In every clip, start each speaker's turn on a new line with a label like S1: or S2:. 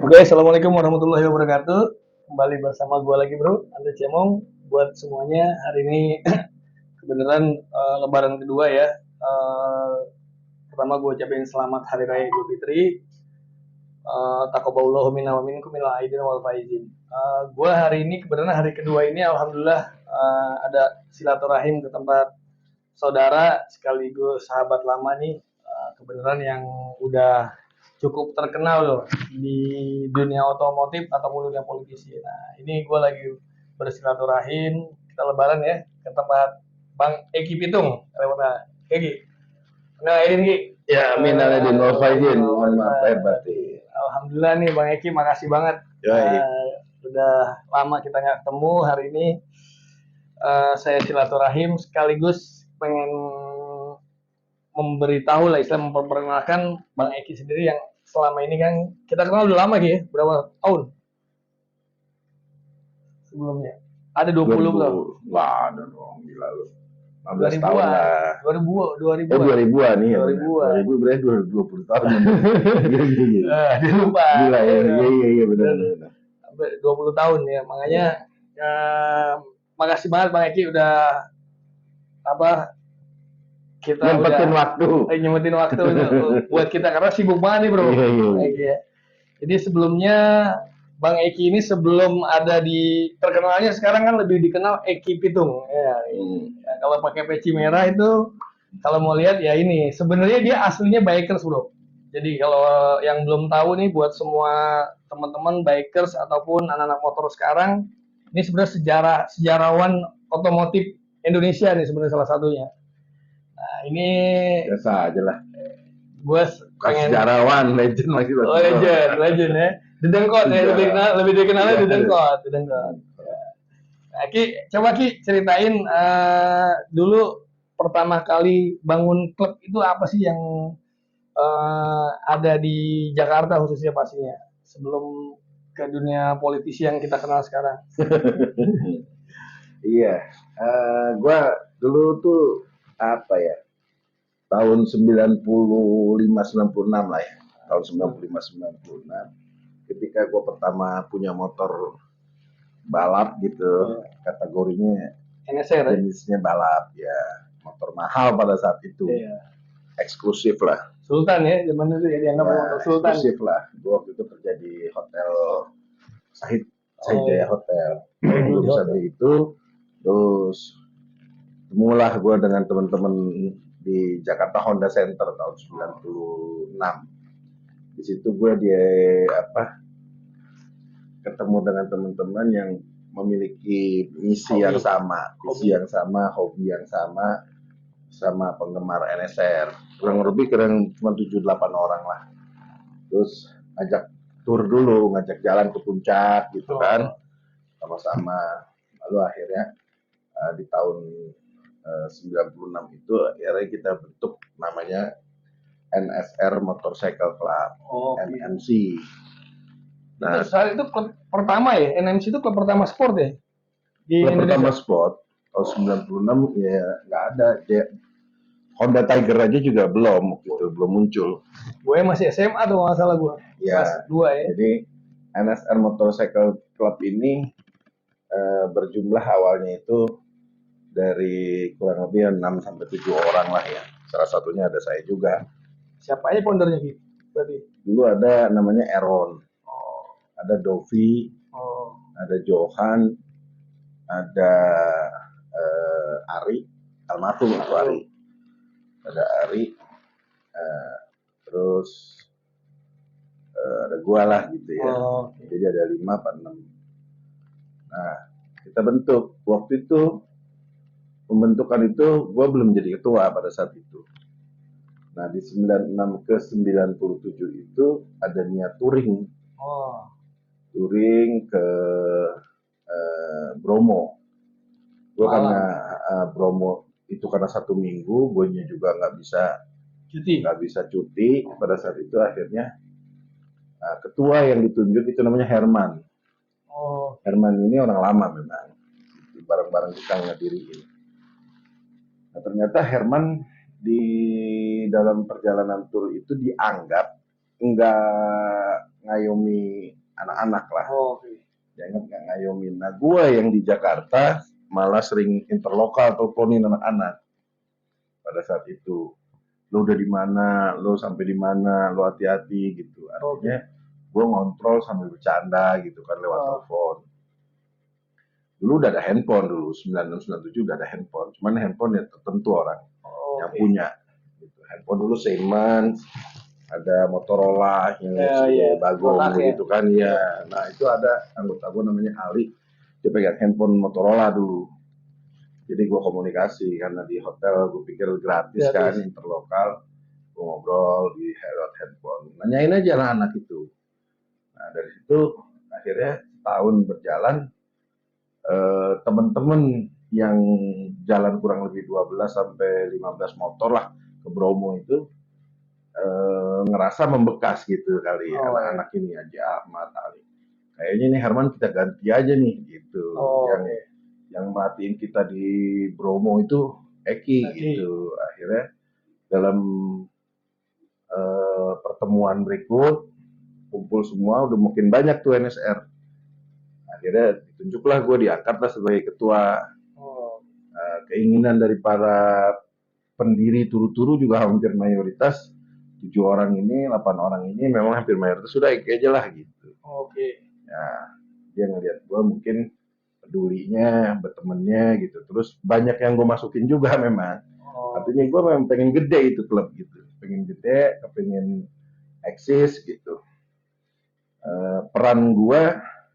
S1: Oke, assalamualaikum warahmatullahi wabarakatuh. Kembali bersama gue lagi bro, Andre Cemong. Buat semuanya hari ini kebenaran Lebaran kedua ya. Pertama gue ucapin selamat Hari Raya Idul Fitri. Taqabbalallahu minna wa minkum minal aidin wal faizin. Gue hari ini kebenaran hari kedua ini alhamdulillah ada silaturahim ke tempat saudara sekaligus sahabat lama nih, kebenaran yang udah cukup terkenal loh di dunia otomotif ataupun dunia politisi. Nah, ini gue lagi bersilaturahim, kita lebaran ya ke tempat Bang Eki Pitung. Lewat Eki. Nah, ini
S2: Ya, amin aladin wal faizin. Mohon maaf lahir batin.
S1: Alhamdulillah nih Bang Eki, makasih banget. Udah lama kita nggak ketemu. Hari ini saya silaturahim sekaligus pengen memberitahu lah, istilah memperkenalkan Bang Eki sendiri yang selama ini kan kita kenal udah lama ya, berapa tahun sebelumnya? Ada 20 tahun?
S2: Nggak ada dong, gila lu. 15 tahun lah.
S1: 2000-an
S2: nih ya. 2000 berarti 20 tahun.
S1: Dia lupa.
S2: Gila ya, iya benar.
S1: 20 tahun ya, makanya makasih banget Bang Eki udah kita nyempetin waktu buat kita karena sibuk banget nih bro. Iya. Jadi sebelumnya Bang Eki ini sebelum ada di terkenalnya sekarang kan lebih dikenal Eki Pitung. Ya, kalau pakai peci merah itu kalau mau lihat ya ini sebenarnya dia aslinya bikers bro. Jadi kalau yang belum tahu nih buat semua teman-teman bikers ataupun anak-anak motor sekarang, ini sebenarnya sejarawan otomotif Indonesia nih sebenarnya salah satunya. Nah, ini
S2: biasa aja lah.
S1: Gue pengen
S2: sejarawan, legend masih.
S1: Oh, legend ya. Dedengkot ya, lebih dikenalnya Dedengkot. Ki, coba Ki ceritain dulu pertama kali bangun klub itu apa sih yang ada di Jakarta khususnya pastinya sebelum ke dunia politisi yang kita kenal sekarang.
S2: Iya, gue dulu tuh apa ya, tahun 95-96 lah ya, tahun 95-96 ketika gue pertama punya motor balap gitu, kategorinya
S1: NSR
S2: jenisnya balap ya, motor mahal pada saat itu, eksklusif lah.
S1: Sultan ya, zaman itu ya dianggap motor Sultan.
S2: Eksklusif lah, gue waktu itu kerja di hotel Sahid Jaya Hotel. Lulusan itu, terus temulah gue dengan teman-teman di Jakarta Honda Center tahun 96. Di situ gue ketemu dengan teman-teman yang memiliki misi yang sama, hobi yang sama penggemar NSR. Kurang lebih cuma 7-8 orang lah. Terus ngajak tur dulu, ngajak jalan ke puncak gitu kan, sama-sama. Lalu akhirnya di tahun 96 itu akhirnya kita bentuk namanya NSR Motorcycle Club, NMC.
S1: Nah, saat itu klub pertama ya, NMC itu klub pertama sport ya?
S2: Klub pertama sport, tahun 96 ya nggak ada. Honda Tiger aja juga belum muncul.
S1: Gue masih SMA tuh nggak salah gue.
S2: Ya, kelas 2 ya. Jadi NSR Motorcycle Club ini berjumlah awalnya itu dari kurang lebih 6-7 orang lah ya. Salah satunya ada saya juga.
S1: Siapa aja foundernya gitu? Berarti?
S2: Dulu ada namanya Aaron, ada Dovi, ada Johan, ada Ari, almarhum itu Ari. Ada Ari, terus ada gua lah gitu ya. Jadi ada 5-6. Nah, kita bentuk. Waktu itu pembentukan itu gue belum jadi ketua pada saat itu. Nah di 96 ke 97 itu ada niat touring. Touring ke Bromo. Gue karena Bromo itu karena 1 minggu, gue juga nggak bisa cuti. Pada saat itu akhirnya ketua yang ditunjuk itu namanya Herman. Herman ini orang lama memang. Bareng-bareng kita ngediriin. Nah, ternyata Herman di dalam perjalanan tur itu dianggap nggak ngayomi anak-anak lah.
S1: Oh, oke.
S2: Jangan nggak ngayomin. Nah, gue yang di Jakarta malah sering interlokal teleponin anak-anak pada saat itu. Lo udah di mana, lo sampai di mana, lo hati-hati gitu. Artinya gue ngontrol sambil bercanda gitu kan lewat telepon. Dulu udah ada handphone dulu, 9697 udah ada handphone. Cuman handphone ya tertentu orang yang punya. Gitu. Handphone dulu Siemens, ada Motorola yang bagong begitu kan ya. Nah itu ada anggota gue namanya Ali, dia pegang handphone Motorola dulu. Jadi gue komunikasi karena di hotel gue pikir gratis kan, interlokal, gue ngobrol di lewat handphone. Nanyain aja anak-anak itu. Nah dari situ akhirnya tahun berjalan, teman-teman yang jalan kurang lebih 12 sampai 15 motor lah ke Bromo itu ngerasa membekas gitu kali anak-anak ini aja Ahmad Ali. Kayaknya nih Herman kita ganti aja nih gitu. Yang matiin kita di Bromo itu Eki gitu. Akhirnya dalam pertemuan berikut kumpul semua udah makin banyak tuh NSR. Akhirnya ditunjuklah gue diangkatlah sebagai ketua. Keinginan dari para pendiri turu-turu juga hampir mayoritas 7 orang ini, 8 orang ini memang hampir mayoritas sudah Eki aja lah gitu. Nah, dia ngeliat gue mungkin pedulinya, bertemannya gitu. Terus banyak yang gue masukin juga memang. Artinya gue memang pengen gede itu klub gitu. Pengen gede, pengen eksis gitu. Peran gue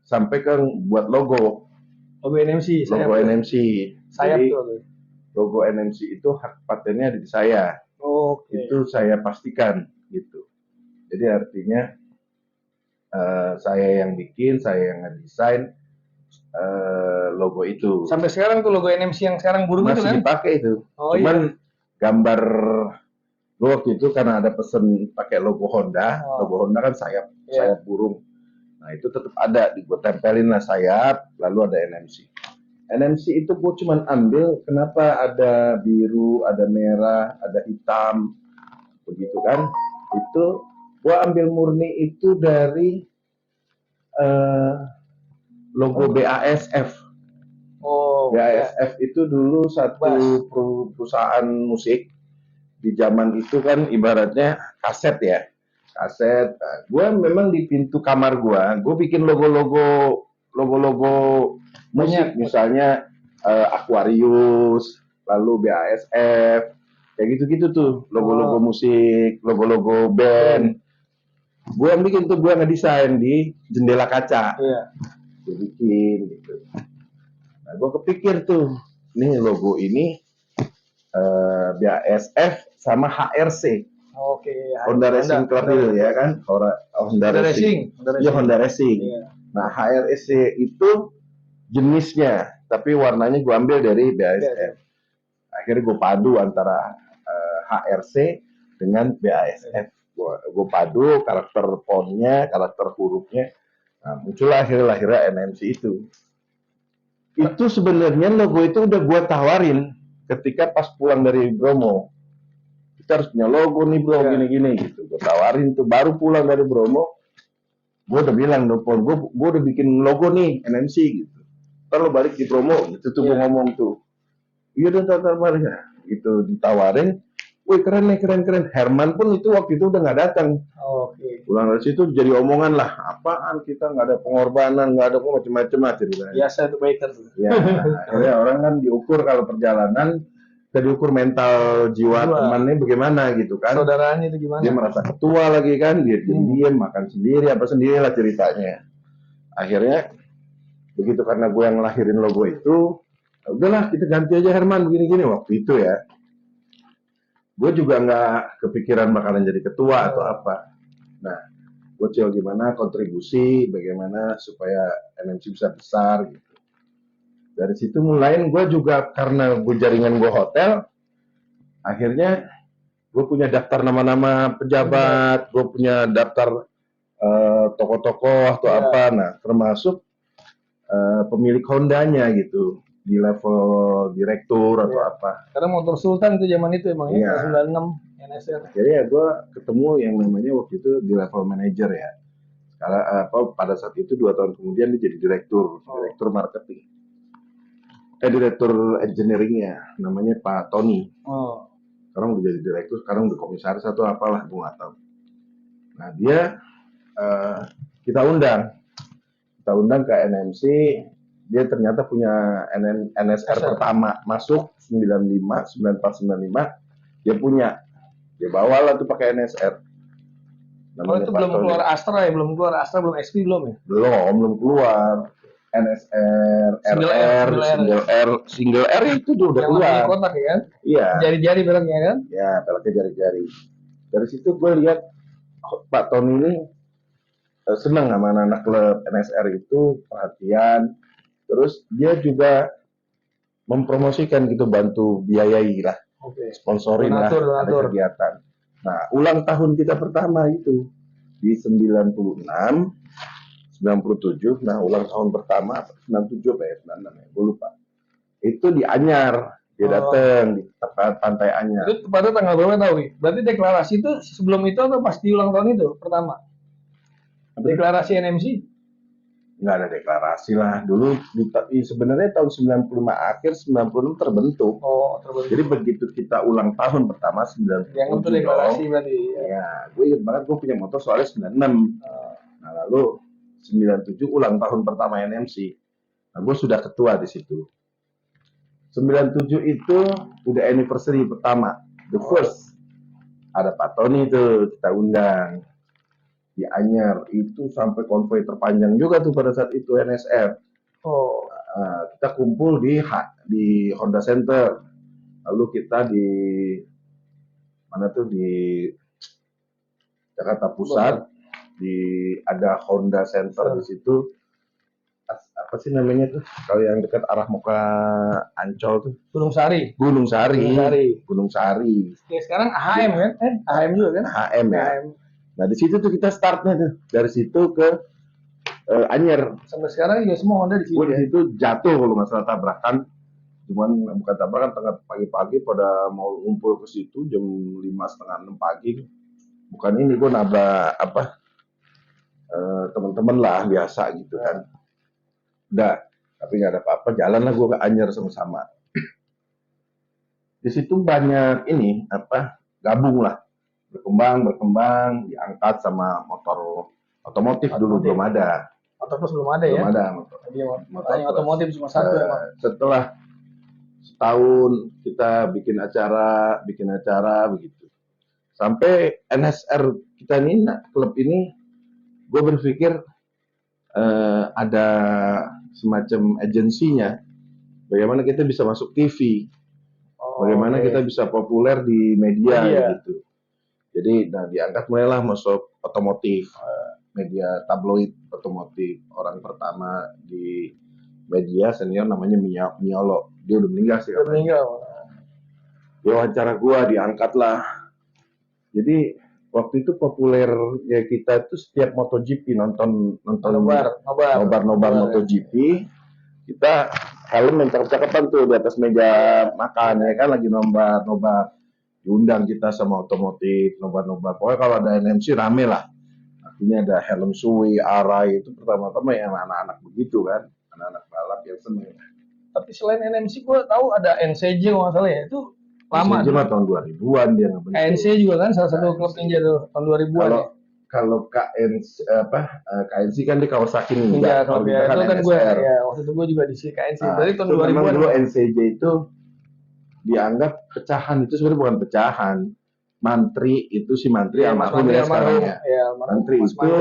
S2: sampai ke buat logo NMC. Jadi logo NMC itu hak patennya ada di saya. Itu saya pastikan gitu. Jadi artinya saya yang bikin, saya yang ngedesain logo itu.
S1: Sampai sekarang tuh logo NMC yang sekarang burung itu kan?
S2: Masih dipakai itu. Cuman gambar gue waktu itu karena ada pesen pakai logo Honda. Logo Honda kan sayap burung. Nah itu tetap ada, gue tempelin lah sayap, lalu ada NMC. NMC itu gue cuman ambil, kenapa ada biru, ada merah, ada hitam, begitu kan? Itu gue ambil murni itu dari logo BASF. BASF itu dulu satu perusahaan musik di zaman itu kan ibaratnya kaset ya. Kaset. Nah, gue memang di pintu kamar gue bikin logo-logo musik, misalnya Aquarius, lalu BASF, kayak gitu-gitu tuh, logo-logo musik, logo-logo band. Gue yang bikin tuh, gue ngedesain di jendela kaca. Gue bikin gitu. Nah, gue kepikir tuh, nih logo ini BASF sama HRC. Honda Racing Club itu ya kan, Honda Racing. Iya Honda Racing. Nah HRC itu jenisnya, tapi warnanya gue ambil dari BASF. Akhirnya gue padu antara HRC dengan BASF. Gue padu karakter fontnya, karakter hurufnya. Nah, muncullah akhirnya NMC itu. Itu sebenarnya logo itu udah gue tawarin ketika pas pulang dari Bromo. Kita harus punya logo nih bro, gini-gini gitu. Gue tawarin tuh, baru pulang dari Bromo, gue udah bilang dong, gue udah bikin logo nih NMC gitu. Ntar lo balik di Bromo, gitu tuh gue ngomong tuh. Iya udah ntar balik gitu, ditawarin. Wih keren nih, keren. Herman pun itu waktu itu udah nggak datang. Pulang dari situ jadi omongan lah, apaan kita nggak ada pengorbanan, nggak ada macam-macam lah ceritanya.
S1: Biasa tuh biker.
S2: Ya, akhirnya orang kan diukur kalau perjalanan, kita diukur mental jiwa temannya bagaimana gitu kan.
S1: Saudaranya itu gimana?
S2: Dia merasa ketua lagi kan, dia diem makan sendiri, apa sendiri lah ceritanya. Akhirnya begitu karena gue yang ngelahirin logo itu, udahlah kita ganti aja Herman begini-gini waktu itu ya. Gue juga nggak kepikiran bakalan jadi ketua atau apa. Nah, gue coba gimana kontribusi, bagaimana supaya NMC bisa besar gitu. Dari situ mulai gue juga karena gue jaringan gue hotel, akhirnya gue punya daftar nama-nama pejabat, gue punya daftar tokoh-tokoh atau apa, nah termasuk pemilik Hondanya gitu di level direktur atau apa.
S1: Karena motor Sultan itu zaman itu emang ya 96 NSR.
S2: Jadi ya gue ketemu yang namanya waktu itu di level manajer ya. Karena pada saat itu 2 tahun kemudian dia jadi direktur marketing, direktur engineeringnya, namanya Pak Tony. Sekarang udah jadi direktur, sekarang udah komisaris atau apalah, gue nggak tahu. Nah dia kita undang ke NMC. Dia ternyata punya NSR pertama masuk 94 95, dia punya. Dia bawalah tuh pakai NSR.
S1: Namanya itu belum keluar Astra ya, belum keluar Astra, belum XP belum ya?
S2: Belum keluar. NSR, single R itu tuh udah keluar.
S1: Yang kotak ya kan?
S2: Iya.
S1: Jari-jari peleknya kan?
S2: Iya, peleknya jari-jari. Dari situ gue lihat Pak Tony ini senang sama anak-anak klub NSR itu, perhatian. Terus dia juga mempromosikan gitu, bantu biayai lah, sponsorin lah ada kegiatan. Nah, ulang tahun kita pertama itu di 96, 97. Nah, ulang tahun pertama 97 apa ya, 96 ya, gue lupa. Itu di Anyar, dia datang di tempat Pantai Anyar.
S1: Itu pada tanggal berapa tahu? Berarti deklarasi itu sebelum itu atau pas di ulang tahun itu pertama? Deklarasi NMC?
S2: Nggak ada deklarasi lah. Dulu sebenarnya tahun 95 akhir, 96 terbentuk. Jadi begitu kita ulang tahun pertama 97.
S1: Yang itu deklarasi berarti.
S2: Ya, gue ingat banget gue punya motor soalnya 96. Nah, lalu 97 ulang tahun pertama NMC. Nah, gue sudah ketua di situ. 97 itu udah anniversary pertama, the first. Ada Pak Tony tuh kita undang di Anyar, itu sampai konvoy terpanjang juga tuh pada saat itu NSR. Kita kumpul di Honda Center, lalu kita di mana tuh, di Jakarta Pusat, ada Honda Center di situ. Apa sih namanya tuh kalau yang dekat arah mau ke Ancol tuh?
S1: Gunung Sari. Ya, sekarang AHM kan? AHM juga kan?
S2: AHM ya. Nah di situ tuh kita startnya tuh, dari situ ke Anyer.
S1: Sampai sekarang juga semua Honda di situ.
S2: Gue di situ jatuh kalau nggak salah tabrakan, cuman bukan tabrakan, tengah pagi-pagi pada mau ngumpul ke situ jam 5:30, 6 pagi. Bukan ini, gue nabrak teman-teman lah biasa gitu kan. Udah, tapi nggak ada apa-apa, jalan lah gue ke Anyer sama-sama. Di situ banyak gabung lah. Berkembang, diangkat sama motor otomotif dulu belum ada.
S1: Motor plus belum ada ya?
S2: Belum ada
S1: motor otomotif cuma satu emang.
S2: Setelah setahun kita bikin acara begitu. Sampai NSR kita ini, klub ini, gue berpikir ada semacam agensinya. Bagaimana kita bisa masuk TV? Bagaimana kita bisa populer di media gitu. Jadi, diangkat mulailah masuk otomotif, media tabloid otomotif. Orang pertama di media senior namanya Miolo. Dia udah meninggal sih. Dia wawancara gua, diangkat lah. Jadi waktu itu populer ya, kita tuh setiap MotoGP nonton nobar MotoGP, kita helm yang cakep-cakepan tuh di atas meja makan ya kan, lagi nobar. Diundang kita sama otomotif, nobar. Pokoknya kalau ada NMC rame lah. Artinya ada helm suwi, arai, itu pertama-tama yang anak-anak begitu kan, anak-anak balap yang seneng.
S1: Tapi selain NMC gue tahu ada NCJ kalau nggak salah ya, itu lama.
S2: NCJ mah tahun 2000-an dia ngebentuk.
S1: KNC juga kan salah satu klub ninja tuh tahun 2000-an.
S2: Kalau KNC kan di Kawasaki
S1: Ninja. Kalau itu kan gue ya, waktu itu gue juga di KNC. Berarti tahun 2000-an.
S2: Dulu NCJ itu dianggap pecahan, itu sebenarnya bukan pecahan. Mantri itu si Mantri almarhum ya sekarang ya. Mantri itu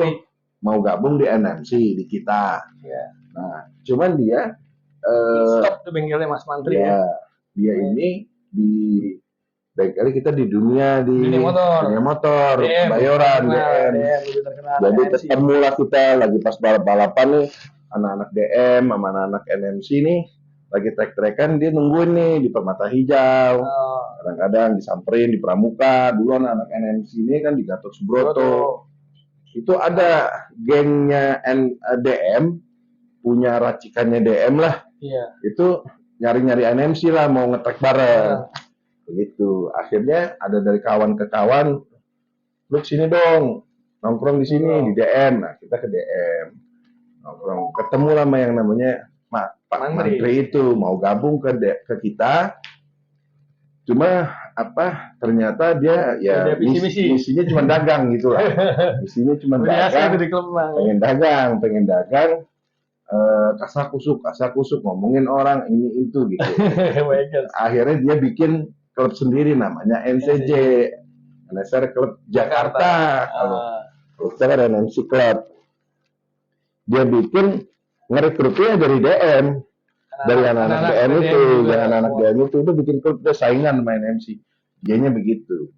S2: mau gabung di NMC di kita. Nah, cuman dia
S1: stop tuh bengkelnya Mas Mantri ya.
S2: Dia ini di bengkel kita di dunia motor, Bayoran, DM. Jadi ketemulah kita lagi pas balap-balapan nih, anak-anak DM sama anak-anak NMC nih lagi trek-trekan, dia nungguin nih di Permata Hijau. Kadang-kadang disamperin di Pramuka. Dulu anak-anak NMC ini kan di Gatot Subroto. Itu ada gengnya DM, punya racikannya DM lah. Itu nyari-nyari NMC lah, mau ngetrek bareng. Begitu. Akhirnya ada dari kawan ke kawan, lu sini dong, nongkrong di sini di DM. Nah, kita ke DM. Nongkrong, ketemu sama yang namanya Pak Mantri itu mau gabung ke kita. Cuma apa ternyata dia ya misinya cuma dagang gitu lah. Misinya cuma dagang. Pengen dagang kasak kusuk ngomongin orang ini itu gitu. Akhirnya dia bikin klub sendiri namanya NCJ, NSR Klub Jakarta. Kalau kita ada NMC Club. Dia bikin ngerekrutnya dari DM, dari anak-anak DM itu, dari anak-anak DM itu bikin klub, dia saingan main MC. Dianya begitu.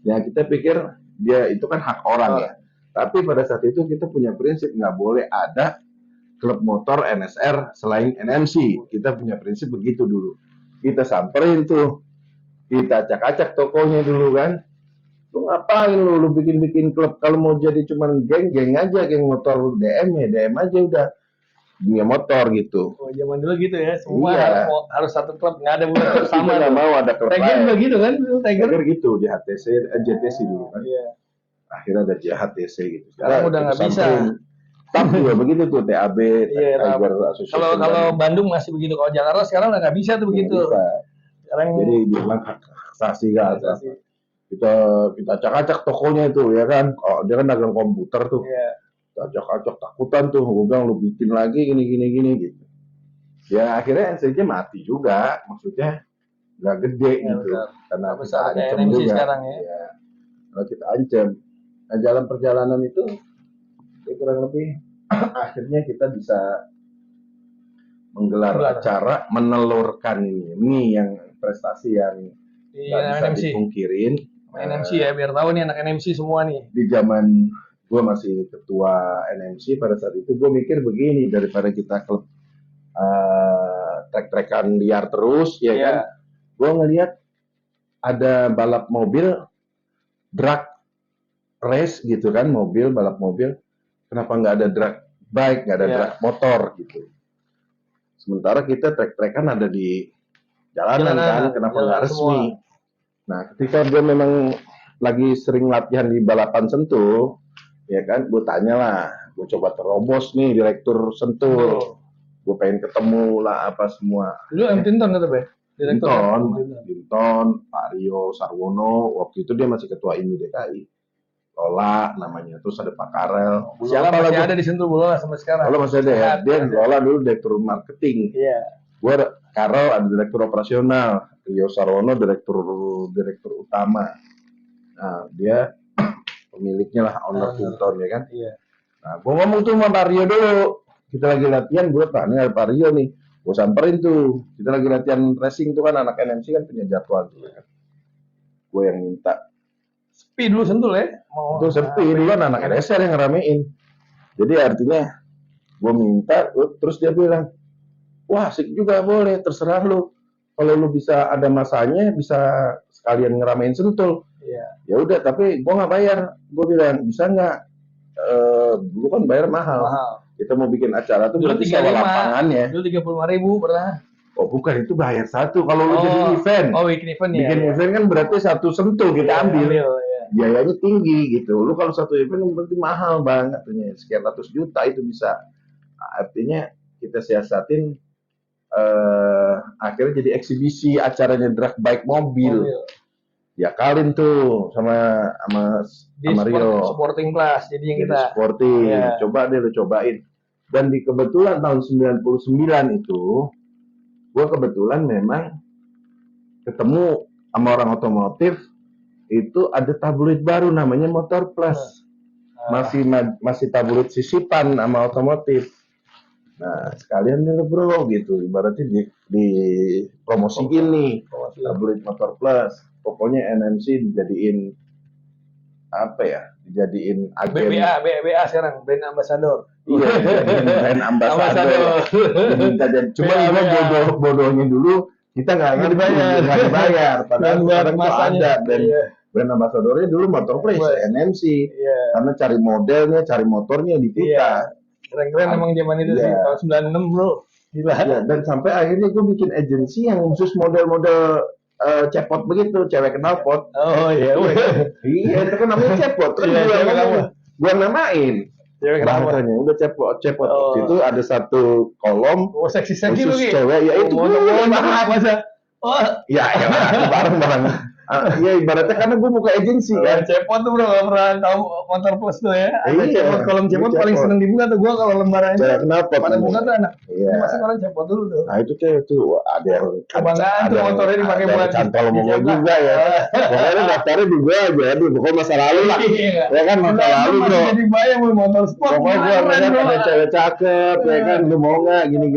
S2: Ya kita pikir dia itu kan hak orang ya. Tapi pada saat itu kita punya prinsip nggak boleh ada klub motor NSR selain NMC. Kita punya prinsip begitu dulu. Kita samperin tuh, kita acak-acak tokonya dulu kan. Lu ngapain lu bikin klub? Kalau mau jadi cuman geng aja, geng motor DM ya DM aja udah. Dunia motor gitu.
S1: Oh, zaman dulu gitu ya, semua harus satu klub, nggak ada buat
S2: sama. Nggak mau ada klub
S1: lain. Tiger juga gitu kan?
S2: Tiger gitu di HTC, JTC dulu kan. Iya. Akhirnya ada HTC gitu.
S1: Sekarang udah nggak bisa.
S2: TAB juga begitu tuh, TAB, Tiger Association.
S1: Kalau Bandung masih begitu, kalau Jakarta sekarang udah nggak bisa tuh begitu. Bisa.
S2: Sekarang jadi memang hak asasi kan. Kita acak-acak tokonya itu ya kan. Oh, dia kan dagang komputer tuh. Iya. Acak-acak takutan tuh, gue bilang lu bikin lagi gini gitu. Ya akhirnya NCJ mati juga, maksudnya nggak gede ya, gitu, karena kita ancam juga. Sekarang ya. Kalau kita ancam, nah dalam perjalanan itu ya kurang lebih akhirnya kita bisa menggelar acara menelurkan ini yang prestasi yang nggak bisa dipungkirin.
S1: NMC ya, biar tahu nih anak NMC semua nih.
S2: Di zaman gue masih ketua NMC pada saat itu, gue mikir begini, daripada kita klub trek-trekan liar terus ya kan, gue ngelihat ada balap mobil drag race gitu kan, balap mobil, kenapa nggak ada drag bike, nggak ada drag motor gitu. Sementara kita trek-trekan ada di jalanan kan, kenapa nggak resmi. Nah ketika gue memang lagi sering latihan di balapan Sentul ya kan, gue tanya lah, gue coba terobos nih direktur Sentul, gue pengen ketemu lah apa semua.
S1: Dulu M. Tinton kata Be?
S2: Tinton, Pak Rio Sarwono, waktu itu dia masih ketua IMI DKI. Lola namanya, terus ada Pak Karel.
S1: Siapa masih ada di Sentul Lola sampai sekarang?
S2: Lola masih ada ya, dia Lola dulu direktur marketing. Iya. Gue Karel ada direktur operasional, Rio Sarwono direktur utama. Nah dia pemiliknya lah, owner Tinton ya kan. Iya. Nah, gue ngomong tuh sama Pak Rio dulu. Kita lagi latihan, gue tanya Pak Rio nih. Gue samperin tuh. Kita lagi latihan racing tuh kan, anak NMC kan punya jadwal tuh kan. Gue yang minta.
S1: Sepi dulu Sentul ya?
S2: Itu sepi dulu kan, anak NSR yang ngeramein. Jadi artinya gue minta, terus dia bilang, wah asik juga boleh, terserah lu. Kalau lu bisa ada masanya, bisa sekalian ngeramein Sentul. Ya udah, tapi gue nggak bayar. Gue bilang bisa nggak? Dulu kan bayar mahal. Kita mau bikin acara tuh
S1: berarti sewa lapangannya. Dulu 35.000 pernah.
S2: Oh bukan, itu bayar satu. Kalau lu jadi event.
S1: Oh bikin event ya.
S2: Bikin event kan berarti satu Sentul kita ambil. Biayanya tinggi gitu. Lu kalau satu event berarti mahal banget. Sekian ratus juta itu bisa. Nah, artinya kita siasatin akhirnya jadi eksibisi acaranya drag bike mobil. Ya kalin tuh sama Rio.
S1: Sporting class jadi yang kita.
S2: Sporting. Coba deh lu cobain. Dan di kebetulan tahun 99 itu gue kebetulan memang ketemu sama orang otomotif, itu ada tabloid baru namanya Motor Plus. Masih tabloid sisipan sama otomotif. Nah, sekalian nih bro gitu, ibaratnya di promosiin nih tabloid Motor Plus. Pokoknya NMC dijadiin apa ya? Dijadiin agen
S1: BA sekarang brand ambassador.
S2: Iya, brand ambassador. Cuma ini bodohnya dulu kita nggak dibayar. Padahal sekarang itu ada brand ambassadornya dulu Motor Plus, NMC. Karena cari modelnya, cari motornya di kita.
S1: Keren-keren emang zaman itu sih, tahun 96 bro. Gila.
S2: Dan sampai akhirnya gue bikin agensi yang khusus model-model cepot begitu, cewek knalpot.
S1: Oh iya.
S2: Iya, itu kan namanya cepot. Kan
S1: Iya, cewek knalpot.
S2: gua namain.
S1: Cewek knalpot.
S2: Bahasanya udah cepot.
S1: Oh.
S2: Itu ada satu kolom
S1: Oh, seksi
S2: khusus
S1: lu, Ki.
S2: cewek, ya itu
S1: masa. Oh,
S2: ya bareng. Ya ibaratnya karena gue buka agensi kan.
S1: Cepot tuh bro, gak pernah tahu motor plus tuh ya. Ada
S2: Iya,
S1: cepot, kolom cepot paling seneng dibuka tuh gua kalau lembaran itu.
S2: Cewek knalpot.
S1: Pada buka tuh anak.
S2: Iya.
S1: Masa orang cepot dulu tuh.
S2: Nah itu tuh ada yang
S1: Kebanggaan tuh motornya dipakai buat
S2: cantol mau
S1: dicetak.
S2: juga ya. Pokoknya daftarnya juga aja, aduh pokoknya masa lalu lah.
S1: Iya.
S2: Ya kan masa lalu bro.
S1: Masih jadi bayang mau motor sport.
S2: Pokoknya gue ngeliat ada cewek cakep, ya kan, lu mau nggak gini.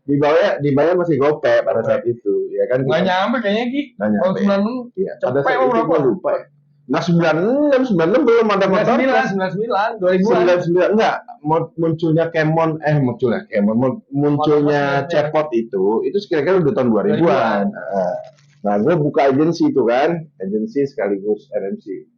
S2: Dibayar masih gope pada saat itu, ya kan?
S1: Nggak nyampe kayaknya Ki.
S2: Nggak nyampe.
S1: Tahun 96.
S2: Iya. Pada
S1: Cepet
S2: saat itu
S1: berapa?
S2: gue lupa. Nah 96 belum ada motor.
S1: 99, 2000-an.
S2: 99 enggak, munculnya munculnya cepot itu kira-kira udah tahun 2000-an. Nah, gue buka agensi itu kan, agensi sekaligus NMC.